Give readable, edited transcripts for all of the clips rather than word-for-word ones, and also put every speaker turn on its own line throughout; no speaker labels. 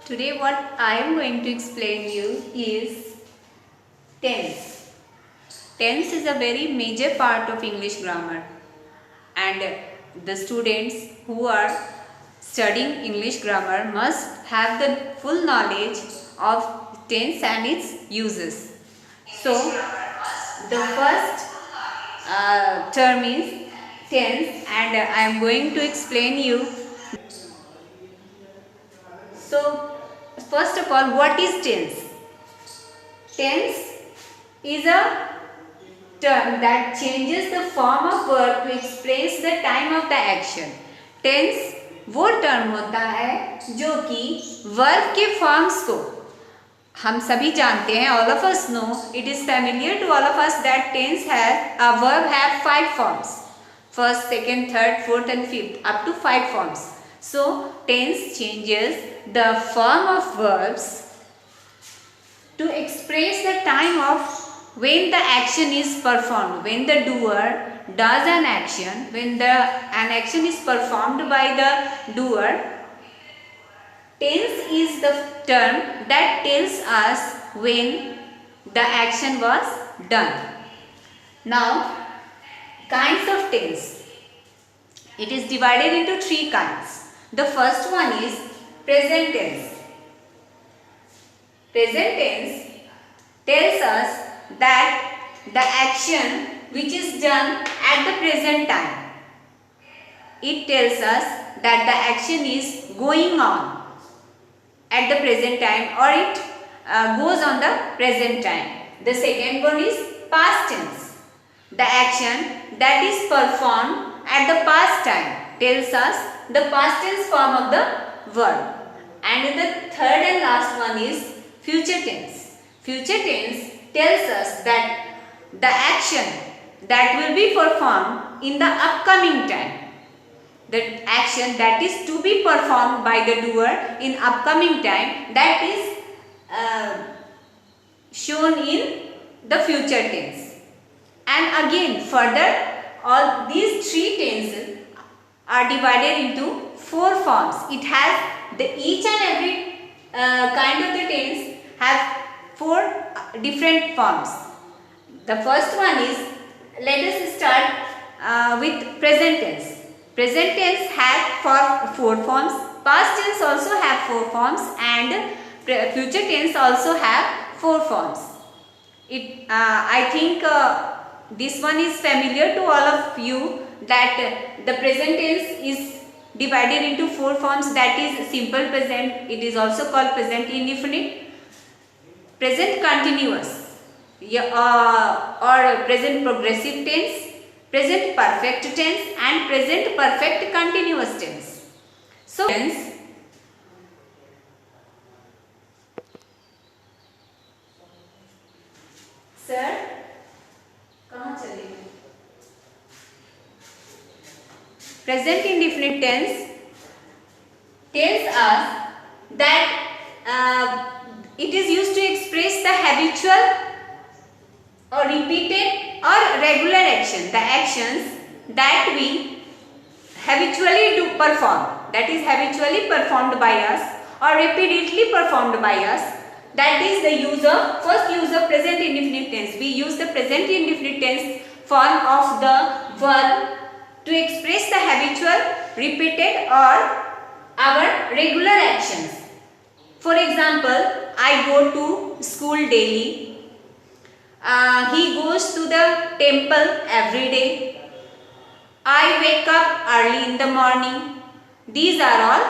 Today what I am going to explain you is tense. Tense is a very major part of English grammar, and the students who are studying English grammar must have the full knowledge of tense and its uses. So the first term is tense, and I am going to explain you. So first of all, what is tense? Tense is a term that changes the form of verb to express the time of the action. Tense वो term होता है जो कि verb के forms को हम सभी जानते हैं. All of us know, it is familiar to all of us that tense has a verb have 5 forms. First, second, third, fourth and fifth, up to 5 forms. So tense changes the form of verbs to express the time of when the action is performed, when the doer does an action, when an action is performed by the doer. Tense is the term that tells us when the action was done. Now, kinds of tense. It is divided into 3 kinds. The first one is present tense. Present tense tells us that the action which is done at the present time. It tells us that the action is going on at the present time, or it goes on the present time. The second one is past tense. The action that is performed at the past time tells us the past tense form of the verb. And the third and last one is future tense. Future tense tells us that the action that will be performed in the upcoming time, the action that is to be performed by the doer in upcoming time, that is shown in the future tense. And again further, all these 3 tenses are divided into 4 forms. It has each and every kind of the tense have 4 different forms. The first one is, let us start with present tense. Present tense has 4 forms. Past tense also have 4 forms, and future tense also have 4 forms. I think this one is familiar to all of you, that the present tense is divided into 4 forms. That is simple present. It is also called present indefinite, present continuous, or present progressive tense, present perfect tense, and present perfect continuous tense. So tense, sir कहाँ चले गए? Present indefinite tense tells us that it is used to express the habitual or repeated or regular action, the actions that we habitually do perform, that is habitually performed by us or repeatedly performed by us. That is the first use of present indefinite tense. We use the present indefinite tense form of the verb to express the habitual, repeated or our regular actions. For example, I go to school daily. He goes to the temple every day. I wake up early in the morning. These are all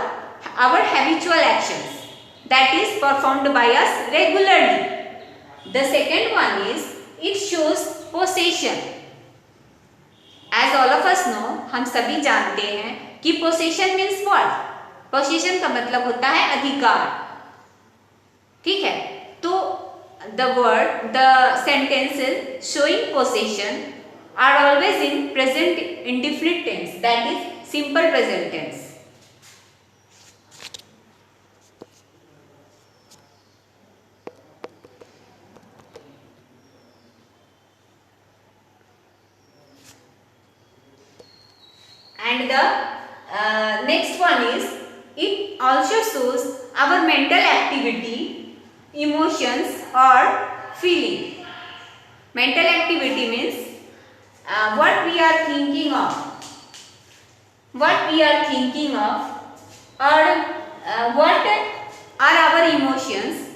our habitual actions that is performed by us regularly. The second one is, it shows possession. As all of us know, हम सभी जानते हैं कि possession means what? Possession का मतलब होता है अधिकार. ठीक है? तो the sentences showing possession are always in present indefinite tense, that is simple present tense. And the next one is, it also shows our mental activity, emotions or feeling. Mental activity means what we are thinking of, or what are our emotions.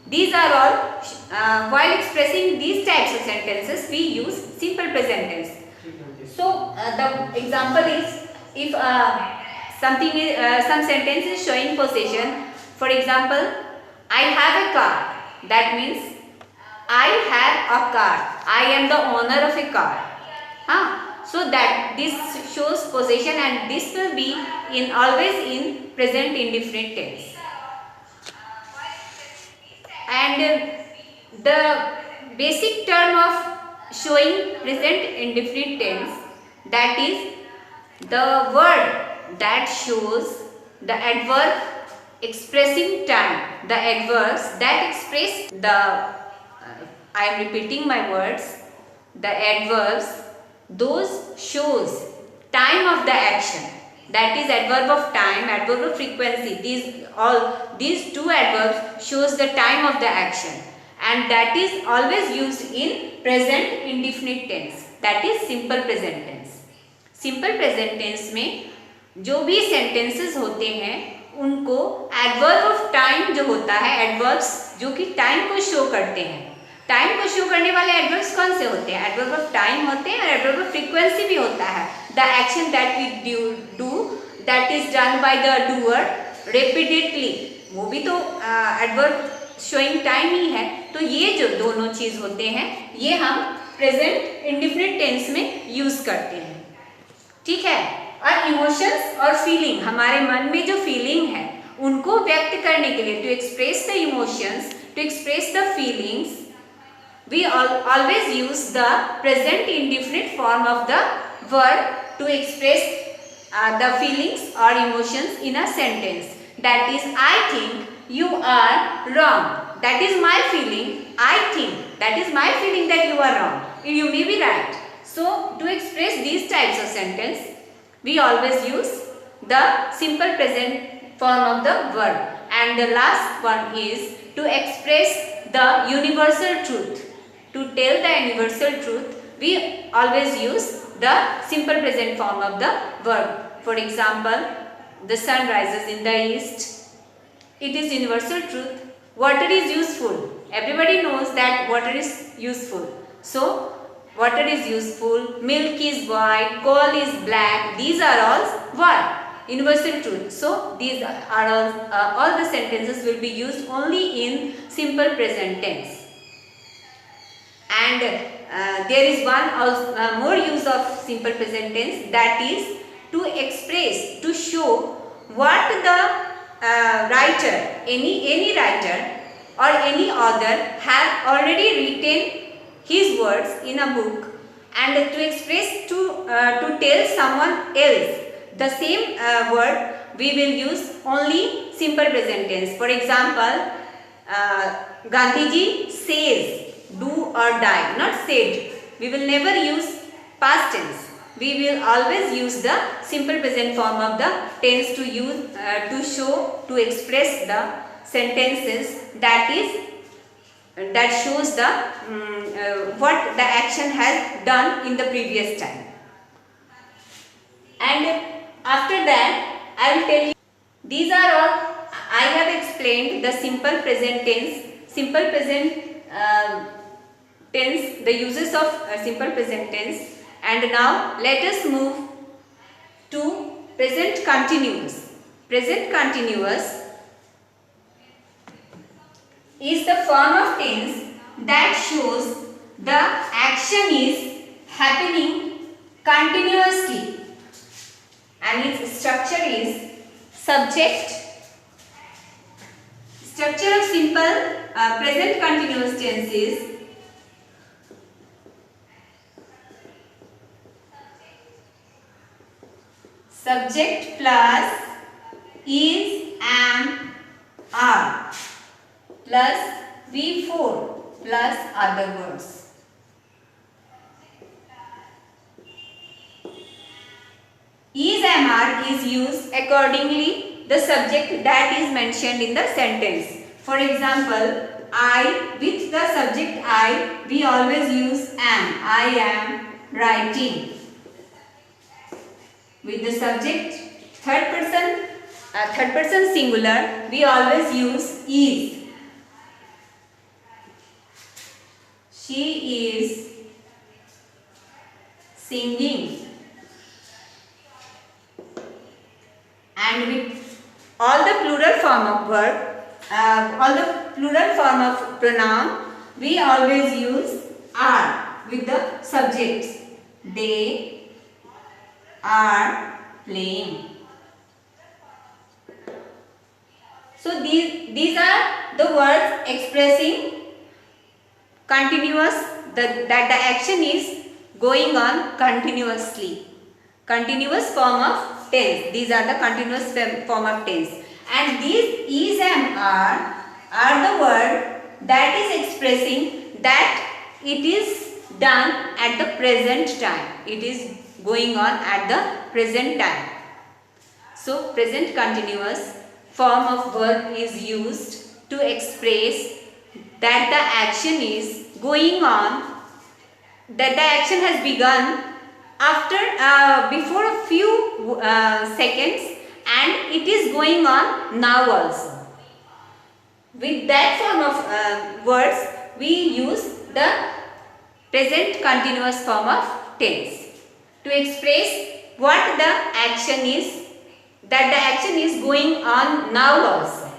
These are all, while expressing these types of sentences, we use simple present tense. So, the example is, if some sentence is showing possession. For example, I have a car. That means I have a car. I am the owner of a car. So that this shows possession, and this will be always in present indefinite tense. And the basic term of showing present indefinite tense, that is the word that shows the adverb expressing time. The adverbs that express the, I am repeating my words, the adverbs, those shows time of the action. That is adverb of time, adverb of frequency. These two adverbs shows the time of the action, and that is always used in present indefinite tense. That is simple present tense. Simple present tense में जो भी sentences होते हैं उनको adverb of time जो होता है, adverbs जो कि टाइम को शो करते हैं, टाइम को शो करने वाले एडवर्ब्स कौन से होते हैं? एडवर्ब ऑफ टाइम होते हैं और एडवर्ब ऑफ फ्रीक्वेंसी भी होता है. The action that we do that is done by the doer repeatedly, वो भी तो एडवर्ब शोइंग टाइम ही है. तो ये जो दोनों चीज होते हैं ये हम प्रेजेंट इंडेफिनिट टेंस में यूज करते हैं. ठीक है. और इमोशंस और फीलिंग, हमारे मन में जो फीलिंग है उनको व्यक्त करने के लिए, to express the emotions, to express the feelings, we always use the present indefinite form of the verb to express the feelings or emotions in a sentence. That is, I think you are wrong. That is my feeling. I think, that is my feeling that you are wrong. You may be right. So, to express these types of sentence, we always use the simple present form of the verb. And the last one is to express the universal truth. To tell the universal truth, we always use the simple present form of the verb. For example, the sun rises in the east. It is universal truth. Water is useful. Everybody knows that water is useful. So, water is useful. Milk is white. Coal is black. These are all what? Universal truth. So, these are all the sentences will be used only in simple present tense. And there is one more use of simple present tense, that is to express, to show what the writer, any writer or any author have already written his words in a book, and to express, to tell someone else the same word, we will use only simple present tense. For example, Gandhiji says, do or die, not said. We will never use past tense. We will always use the simple present form of the tense to use to show, to express the sentences that shows the what the action has done in the previous time. And after that, I will tell you, these are all I have explained the simple present tense, simple present tense, the uses of simple present tense. And now let us move to present continuous. Present continuous is the form of tense that shows the action is happening continuously, and its structure is subject. Structure of simple present continuous tense is subject plus is, am, are plus V4 plus other words. Is, am, are is used accordingly the subject that is mentioned in the sentence. For example, I, with the subject I, we always use am. I am writing. With the subject third person singular, we always use is. She is singing. And with all the plural form of verb, all the plural form of pronoun, we always use are with the subjects. They are playing. So these are the words expressing continuous, that the action is going on continuously. Continuous form of tense. These are the continuous form of tense. And these is and are the word that is expressing that it is done at the present time. It is going on at the present time. So present continuous form of verb is used to express that the action is going on, that the action has begun after before a few seconds, and it is going on now also. With that form of words, we use the present continuous form of tense to express what the action is, that the action is going on now also.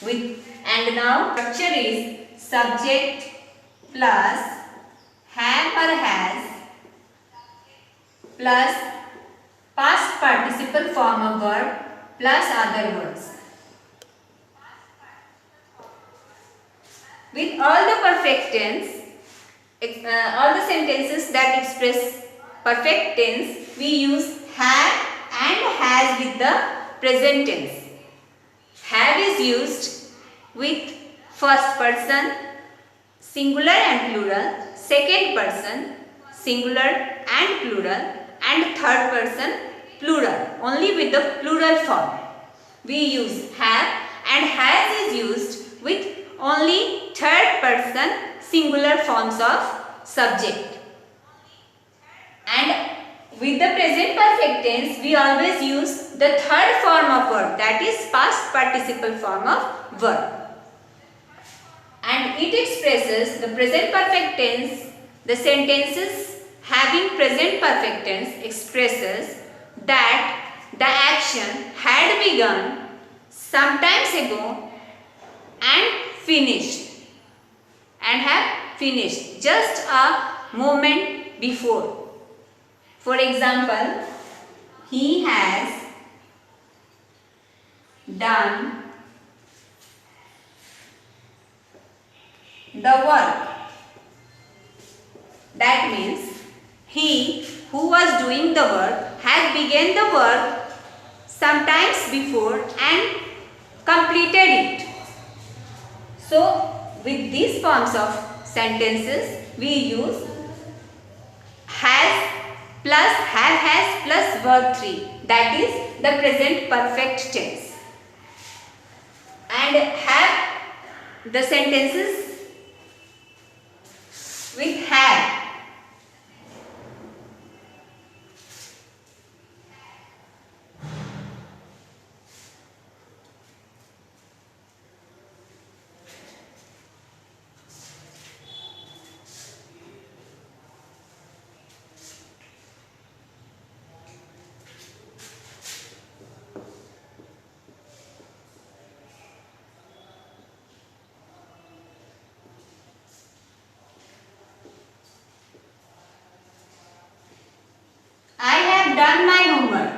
And now structure is subject plus have or has plus past participle form of verb plus other words. With all the perfect tense, all the sentences that express perfect tense, we use have and has with the present tense. Have is used with first person singular and plural, second person singular and plural, and third person plural, only with the plural form. We use have, and has is used with only third person singular forms of subject. And with the present perfect tense, we always use the third form of verb, that is past participle form of verb. And it expresses the present perfect tense. The sentences having present perfect tense expresses that the action had begun sometimes ago and finished, and have finished just a moment before. For example, he has done the work. That means he who was doing the work has begun the work sometimes before and completed it. So with these forms of sentences, we use has plus have has plus verb 3, that is the present perfect tense. And have the sentences with have. Done my homework.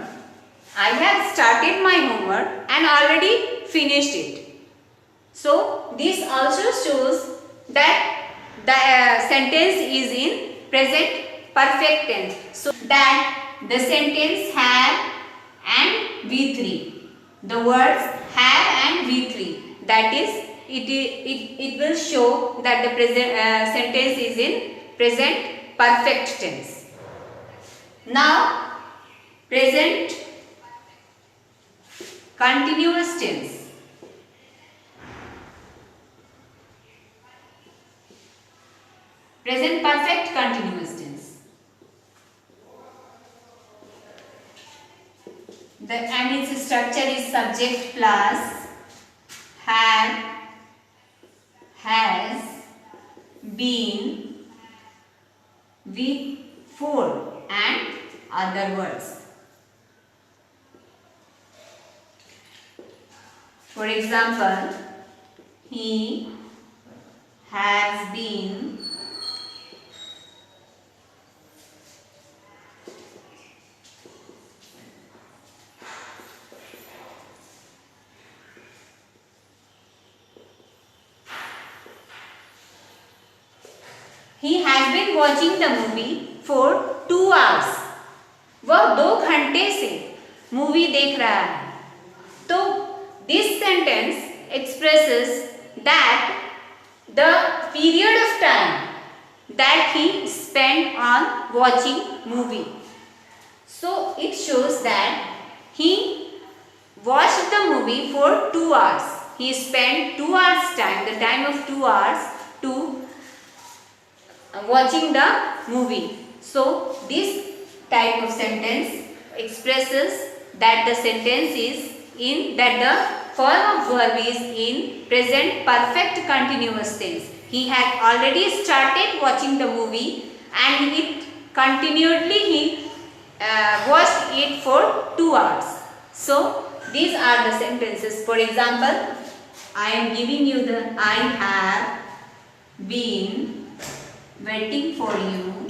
I have started my homework and already finished it. So this also shows that the sentence is in present perfect tense. So that the sentence have and V3. The words have and V3. That is, it will show that the present sentence is in present perfect tense. Now present continuous tense. Present perfect continuous tense. And its structure is subject plus have, has, been, with, for and other words. For example, he has been watching the movie for 2 hours. वह 2 घंटे से movie देख रहा है. तो this sentence expresses that the period of time that he spent on watching movie. So it shows that he watched the movie for 2 hours. He spent 2 hours time, the time of 2 hours to watching the movie. So this type of sentence expresses that the sentence is in that the form of verb is in present perfect continuous tense. He had already started watching the movie and it continually he watched it for 2 hours. So these are the sentences. For example, I am giving you the I have been waiting for you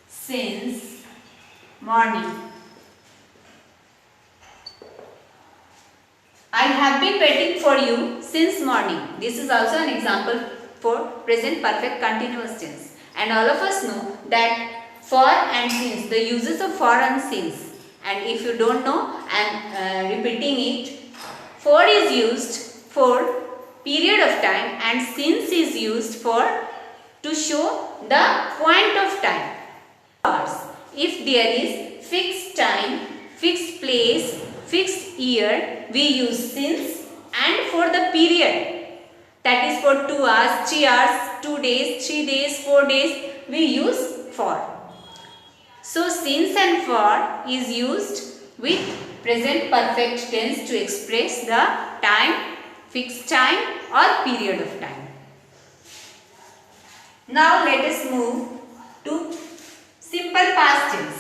since morning. I have been waiting for you since morning. This is also an example for present perfect continuous tense. And all of us know that for and since, the uses of for and since. And if you don't know, I am repeating it. For is used for period of time and since is used for to show the point of time. If there is fixed time, fixed place, fixed year, we use since, and for the period, that is for 2 hours, 3 hours, 2 days, 3 days, 4 days, we use for. So since and for is used with present perfect tense to express the time, fixed time or period of time. Now let us move to simple past tense.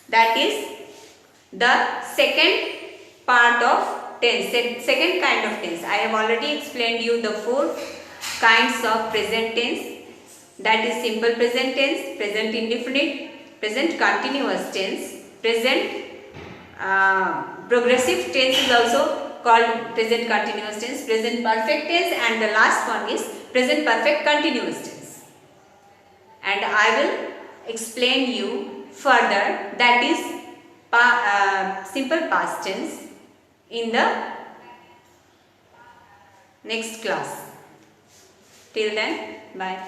That is the second part of tense, second kind of tense. I have already explained you the 4 kinds of present tense. That is simple present tense, present indefinite, present continuous tense, present progressive tense is also called present continuous tense, present perfect tense, and the last one is present perfect continuous tense. And I will explain you further that is simple past tense in the next class. Till then, bye.